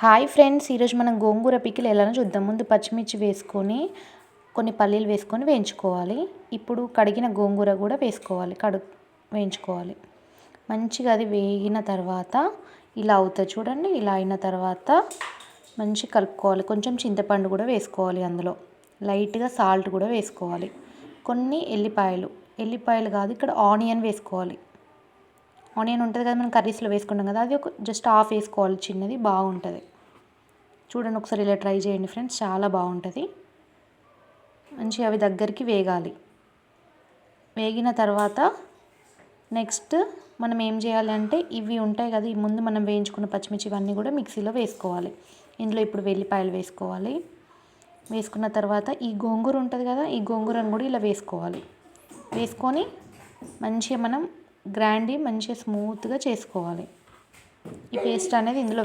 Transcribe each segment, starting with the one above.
Hi friends, ఈరోజు మనం గోంగూర pickle ఎలానో చూద్దాం. ముందు పచ్చిమిర్చి వేసుకొని కొన్ని పల్లీలు వేసుకొని వేయించుకోవాలి. ఇప్పుడు కడిగిన గోంగూర కూడా వేసుకోవాలి, వేయించుకోవాలి. మంచిగా అది వేగిన తర్వాత ఇలా అవుతుంది చూడండి. ఇలా అయిన తర్వాత మంచి కలుపుకోవాలి. కొంచెం చింతపండు కూడా వేసుకోవాలి, అందులో లైట్గా సాల్ట్ కూడా వేసుకోవాలి. కొన్ని ఎల్లిపాయలు కాదు, ఇక్కడ ఆనియన్ వేసుకోవాలి. ఆనియన్ ఉంటుంది కదా, మనం కర్రీస్లో వేసుకుంటాం కదా, అది ఒక జస్ట్ హాఫ్ వేసుకోవాలి, చిన్నది బాగుంటుంది. చూడండి, ఒకసారి ఇలా ట్రై చేయండి ఫ్రెండ్స్, చాలా బాగుంటుంది. మంచిగా అవి దగ్గరికి వేగాలి. వేగిన తర్వాత నెక్స్ట్ మనం ఏం చేయాలి అంటే, ఇవి ఉంటాయి కదా, ఈ ముందు మనం వేయించుకున్న పచ్చిమిర్చి ఇవన్నీ కూడా మిక్సీలో వేసుకోవాలి. ఇందులో ఇప్పుడు వెల్లిపాయలు వేసుకోవాలి. వేసుకున్న తర్వాత ఈ గోంగూర ఉంటుంది కదా, ఈ గోంగూరను కూడా ఇలా వేసుకోవాలి. వేసుకొని మంచిగా మనం మంచిగా స్మూత్గా చేసుకోవాలి. ఈ పేస్ట్ అనేది ఇందులో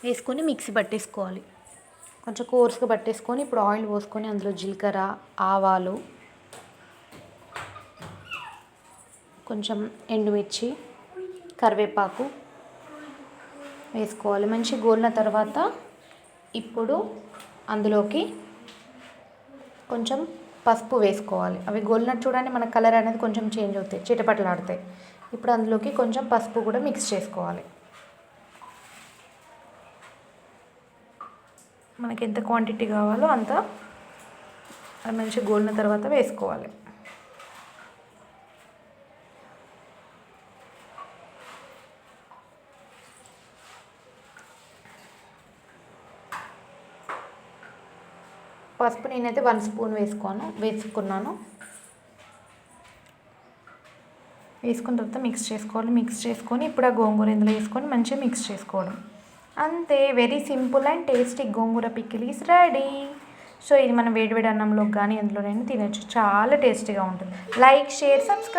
వేసుకొని మిక్సీ పట్టేసుకోవాలి. కొంచెం కోర్స్గా పట్టేసుకొని ఇప్పుడు ఆయిల్ పోసుకొని అందులో జీలకర్ర, ఆవాలు, కొంచెం ఎండుమిర్చి, కరివేపాకు వేసుకోవాలి. మంచి గోలిన తర్వాత ఇప్పుడు అందులోకి కొంచెం పసుపు వేసుకోవాలి. అవి గోలినట్టు చూడండి, మన కలర్ అనేది కొంచెం చేంజ్ అవుతాయి, చిటపటలాడతాయి. ఇప్పుడు అందులోకి కొంచెం పసుపు కూడా మిక్స్ చేసుకోవాలి. మనకి ఎంత క్వాంటిటీ కావాలో అంత అది మంచిగా గోలిన తర్వాత వేసుకోవాలి. పసుపు నేనైతే 1 స్పూన్ వేసుకున్నాను. వేసుకున్న తర్వాత మిక్స్ చేసుకోవాలి. మిక్స్ చేసుకొని ఇప్పుడు ఆ గోంగూర ఇందులో వేసుకొని మంచిగా మిక్స్ చేసుకోవడం. అంతే, very simple and tasty gongura pickle is ready. So ఇది మనం వేడివేడి అన్నంలో కానీ ఎందులోనైనా తినచ్చు. చాలా టేస్టీగా ఉంటుంది. Like, share, subscribe.